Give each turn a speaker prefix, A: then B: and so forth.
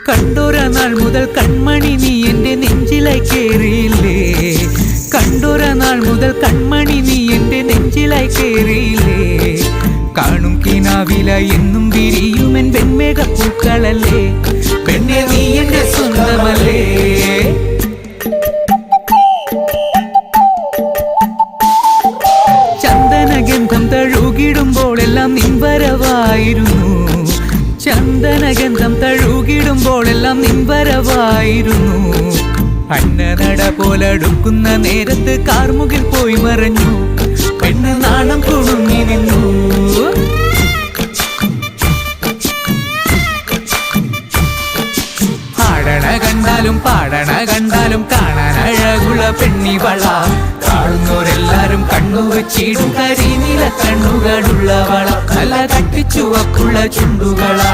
A: കണ്ടൊര നാൾ മുതൽ കൺമണി നീ എൻ്റെ നെഞ്ചിലായി കേറിയില്ലേ, കണ്ടൊര നാൾ മുതൽ കൺമണി നീ എൻ്റെ നെഞ്ചിലായി കേറിയില്ലേ. കാണും കിനാവില എന്നും വിരിയുമെൻ വെൺമേഘപ്പൂക്കളല്ലേ, പെണ്ണെ നീ എൻ്റെ സ്വന്തമല്ലേ. ചന്ദനഗന്ധം തഴുകിടുമ്പോഴെല്ലാം നിൻ വരവായിരുന്നു, ചന്ദനഗന്ധം തഴുകിടുമ്പോഴെല്ലാം നിൻ വരവായിരുന്നു. അന്നനട പോലടുക്കുന്ന നേരത്ത് കാർമുകിൽ പോയി മറഞ്ഞു, പെണ്ണ് നാണം കുടുങ്ങി നിന്നു. ആടണ കണ്ടാലും പാടണ കണ്ടാലും കാണാൻ അഴകുള്ള പെണ്ണിവള, കാണുന്നവരെല്ലാരും കണ്ണു വെച്ചിടും കരിനീല കണ്ണുകളുള്ളവള, നല്ല തട്ടിച്ചുവപ്പുള്ള ചുണ്ടുകളാ.